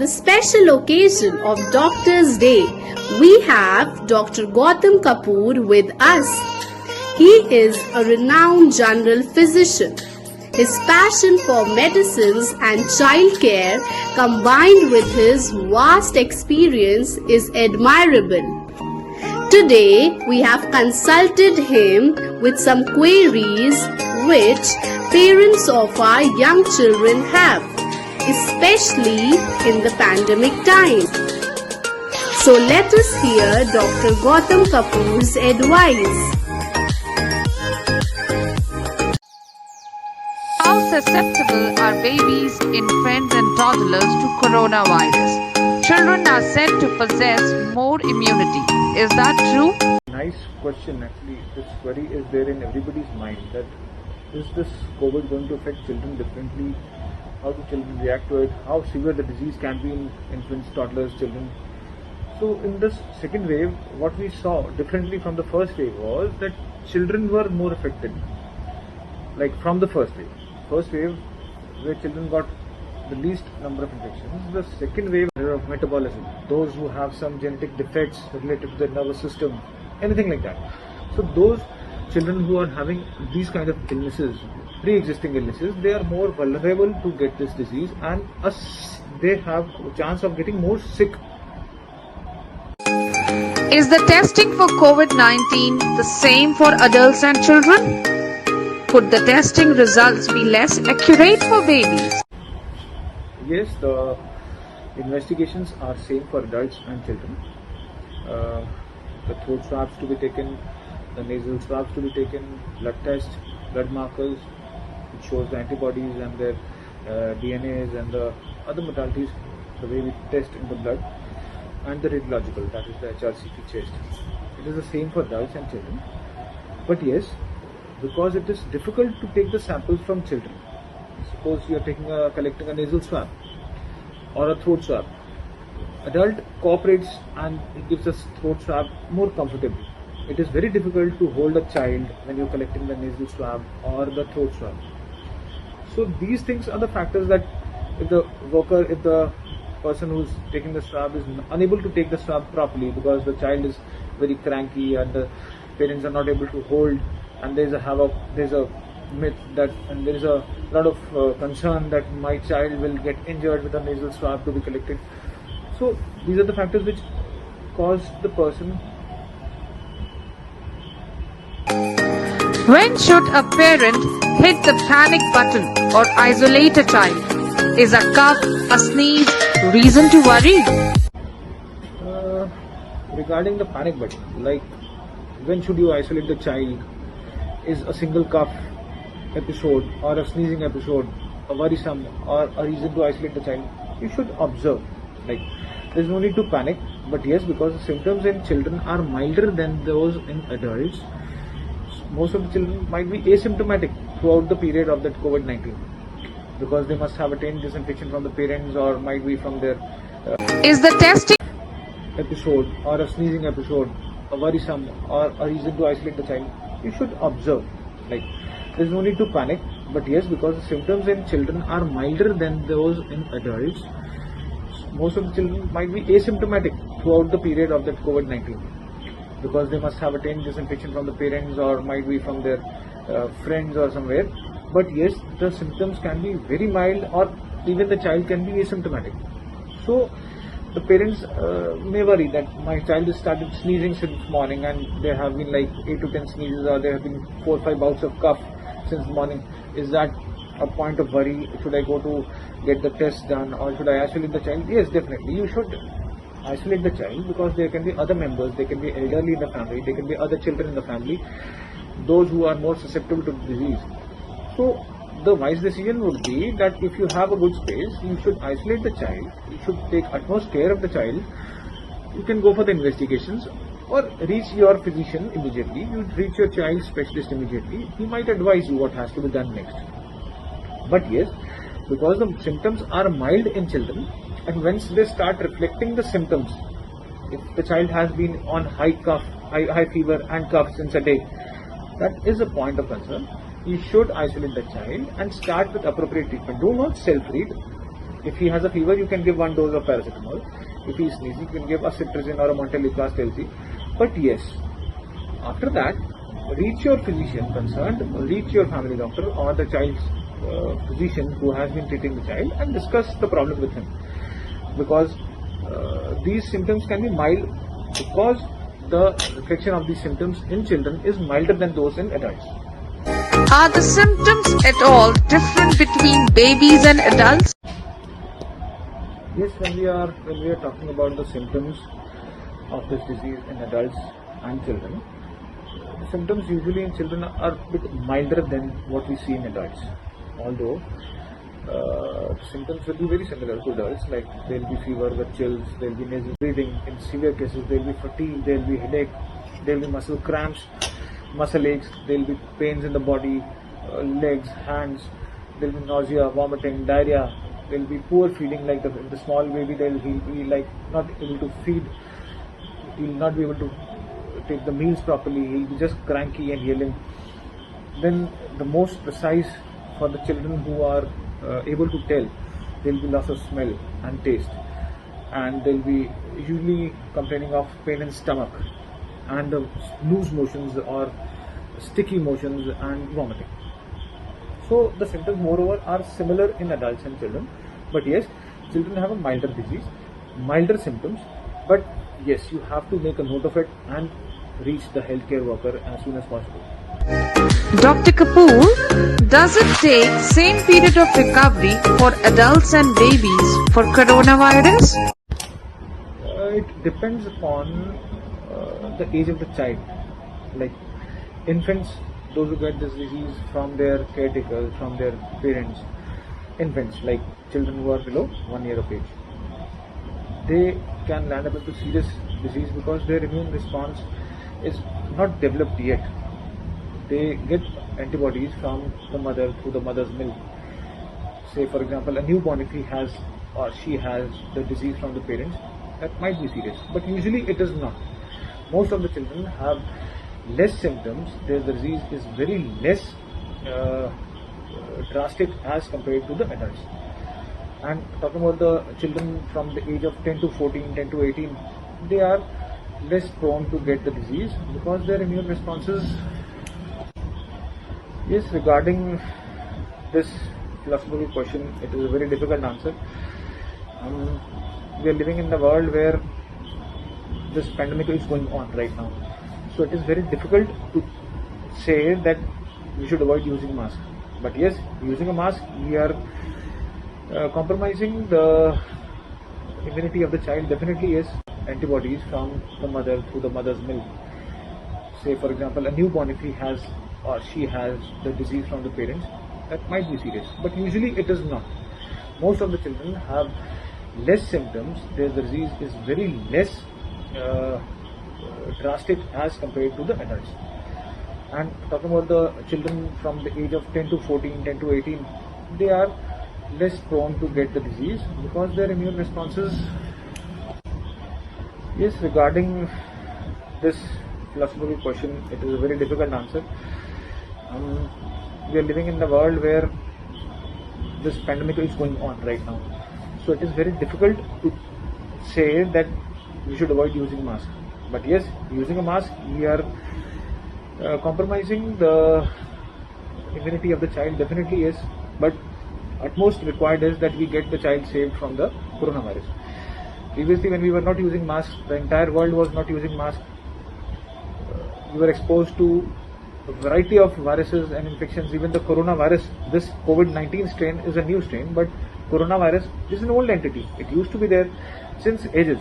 the special occasion of Doctor's Day, we have Dr. Gautam Kapoor with us. He is a renowned general physician. His passion for medicines and childcare combined with his vast experience is admirable. Today, we have consulted him with some queries which parents of our young children have, especially in the pandemic time. So let us hear Dr. Gautam Kapoor's advice. How susceptible are babies, infants and toddlers to coronavirus? Children are said to possess more immunity. Is that true? Nice question. Actually, this worry is there in everybody's mind that is this COVID going to affect children differently? How do children react to it? How severe the disease can be in infants, toddlers, children? So in this second wave, what we saw differently from the first wave was that children were more affected. Like from the first wave. First wave, where children got the least number of infections. The second wave of metabolism, those who have some genetic defects related to the nervous system, anything like that. So those children who are having these kind of illnesses, pre-existing illnesses, they are more vulnerable to get this disease, and they have a chance of getting more sick. Is the testing for COVID-19 the same for adults and children? Could the testing results be less accurate for babies? Yes, the investigations are same for adults and children. The throat swabs to be taken, the nasal swabs to be taken, blood tests, blood markers, which shows the antibodies and their DNAs and the other modalities, the way we test in the blood, and the radiological, that is the HRCT chest. It is the same for adults and children. But yes, because it is difficult to take the samples from children. Suppose you are collecting a nasal swab or a throat swab. Adult cooperates and it gives us throat swab more comfortably. It is very difficult to hold a child when you are collecting the nasal swab or the throat swab. So these things are the factors that if the person who is taking the swab is unable to take the swab properly because the child is very cranky and the parents are not able to hold, and there's a myth that, and there is a lot of concern that my child will get injured with a nasal swab to be collected. So these are the factors which cause the person. When should a parent hit the panic button or isolate a child? Is a cough, a sneeze reason to worry? Regarding the panic button, like when should you isolate the child? Is a single cough episode or a sneezing episode a worrisome or a reason to isolate the child? You should observe. Like, there's no need to panic, but yes, because the symptoms in children are milder than those in adults, most of the children might be asymptomatic throughout the period of that COVID-19 because they must have attained this infection from the parents or might be from their Is the testing episode or a sneezing episode a worrisome or a reason to isolate the child? You should observe. Like, there's no need to panic, but yes, because the symptoms in children are milder than those in adults, most of the children might be asymptomatic throughout the period of that COVID-19 because they must have attained this infection from the parents or might be from their friends or somewhere. But yes, the symptoms can be very mild or even the child can be asymptomatic. So the parents may worry that my child has started sneezing since morning and there have been like 8 to 10 sneezes or there have been 4 or 5 bouts of cough since morning. Is that a point of worry? Should I go to get the test done or should I isolate the child? Yes, definitely. You should isolate the child because there can be other members, there can be elderly in the family, there can be other children in the family, those who are more susceptible to the disease. So the wise decision would be that if you have a good space, you should isolate the child, you should take utmost care of the child, you can go for the investigations or reach your physician immediately, you reach your child specialist immediately, he might advise you what has to be done next. But yes, because the symptoms are mild in children and once they start reflecting the symptoms, if the child has been on high fever and cough since a day, that is a point of concern. You should isolate the child and start with appropriate treatment. Do not self-treat. If he has a fever, you can give 1 dose of paracetamol. If he is sneezing, you can give a cetirizine or a Montelukast LC. But yes, after that, reach your physician concerned, reach your family doctor or the child's physician who has been treating the child and discuss the problem with him. Because these symptoms can be mild, because the reflection of these symptoms in children is milder than those in adults. Are the symptoms at all different between babies and adults? Yes, when we are talking about the symptoms of this disease in adults and children, the symptoms usually in children are a bit milder than what we see in adults. Although symptoms will be very similar to adults, like there will be fever with chills, there will be nasal breathing. In severe cases, there will be fatigue, there will be headache, there will be muscle cramps, muscle aches, there will be pains in the body, legs, hands, there will be nausea, vomiting, diarrhea, there will be poor feeding, like the small baby, he'll be like not able to feed, he'll not be able to take the meals properly, he'll be just cranky and yelling. Then the most precise for the children who are able to tell, there will be loss of smell and taste, and they'll be usually complaining of pain in stomach and loose motions or sticky motions and vomiting. So the symptoms moreover are similar in adults and children, but yes, children have a milder disease, milder symptoms, but yes, you have to make a note of it and reach the healthcare worker as soon as possible. Dr. Kapoor, does it take same period of recovery for adults and babies for coronavirus? It depends upon the age of the child. Like infants, those who get this disease from their caretakers, from their parents, infants like children who are below 1 year of age, they can land up into serious disease because their immune response is not developed yet. They get antibodies from the mother through the mother's milk. Say for example, a newborn, if he has or she has the disease from the parents, that might be serious, but usually it is not. Most of the children have less symptoms. Their disease is very less drastic as compared to the adults. And talking about the children from the age of 10 to 14, 10 to 18, they are less prone to get the disease because their immune responses. Yes, regarding this philosophical question, it is a very difficult answer. We are living in the world where this pandemic is going on right now. So it is very difficult to say that we should avoid using mask. But yes, using a mask, we are compromising the immunity of the child. Definitely yes, antibodies from the mother through the mother's milk. Say for example, a newborn, if he has or she has the disease from the parents, that might be serious, but usually it is not. Most of the children have less symptoms. Their disease is very less drastic as compared to the adults. And talking about the children from the age of 10 to 14, 10 to 18, they are less prone to get the disease because their immune responses. Yes, regarding this philosophical question, it is a very difficult answer. We are living in the world where this pandemic is going on right now. So it is very difficult to say that we should avoid using mask. But yes, using a mask, we are compromising the immunity of the child. Definitely yes, but utmost required is that we get the child saved from the coronavirus. Previously, when we were not using masks, the entire world was not using masks. We were exposed to a variety of viruses and infections. Even the coronavirus, this COVID-19 strain is a new strain, but coronavirus is an old entity. It used to be there since ages,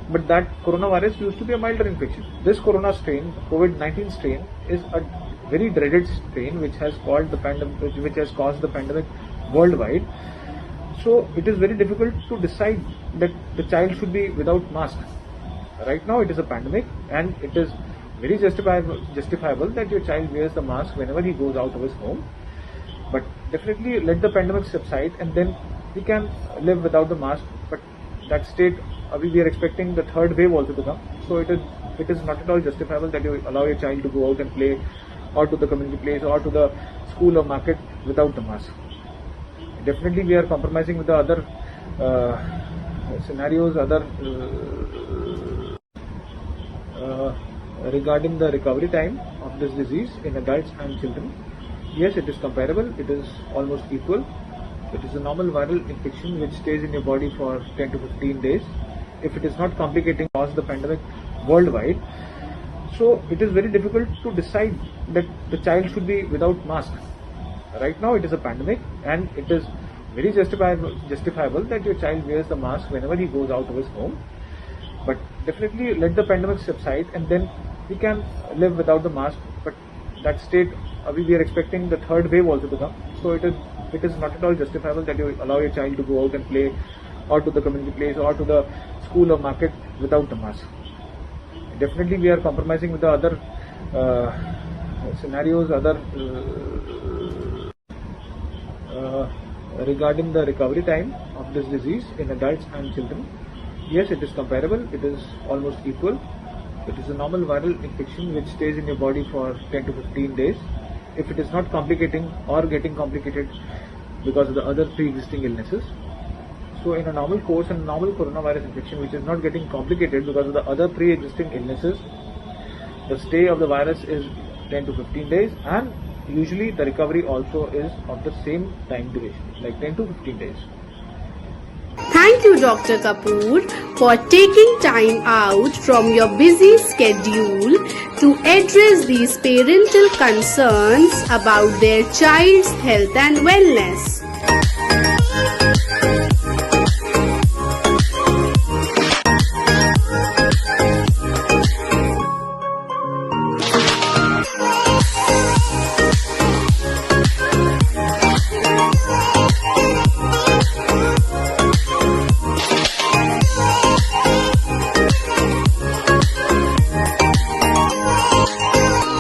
but that coronavirus used to be a milder infection. This corona strain, COVID-19 strain, is a very dreaded strain which has caused the pandemic worldwide. So it is very difficult to decide that the child should be without mask. Right now it is a pandemic, and it is very justifiable that your child wears the mask whenever he goes out of his home. But definitely let the pandemic subside and then we can live without the mask. But that state, we are expecting the third wave also to come. So it is not at all justifiable that you allow your child to go out and play, or to the community place, or to the school or market without the mask. Definitely we are compromising with the other scenarios, other regarding the recovery time of this disease in adults and children. Yes, it is comparable. It is almost equal. It is a normal viral infection which stays in your body for 10 to 15 days. If it is not complicating, cause the pandemic worldwide. So it is very difficult to decide that the child should be without mask. Right now it is a pandemic, and it is very justifiable that your child wears the mask whenever he goes out of his home. But definitely let the pandemic subside, and then we can live without the mask. But that state, we are expecting the third wave also to come. So it is not at all justifiable that you allow your child to go out and play, or to the community place, or to the school or market without the mask. Definitely we are compromising with the other scenarios, other regarding the recovery time of this disease in adults and children. Yes, it is comparable. It is almost equal. It is a normal viral infection which stays in your body for 10 to 15 days. If it is not complicating or getting complicated because of the other pre-existing illnesses. So in a normal course and normal coronavirus infection which is not getting complicated because of the other pre-existing illnesses, the stay of the virus is 10 to 15 days, and usually the recovery also is of the same time duration, like 10 to 15 days. Thank you, Dr. Kapoor, for taking time out from your busy schedule to address these parental concerns about their child's health and wellness.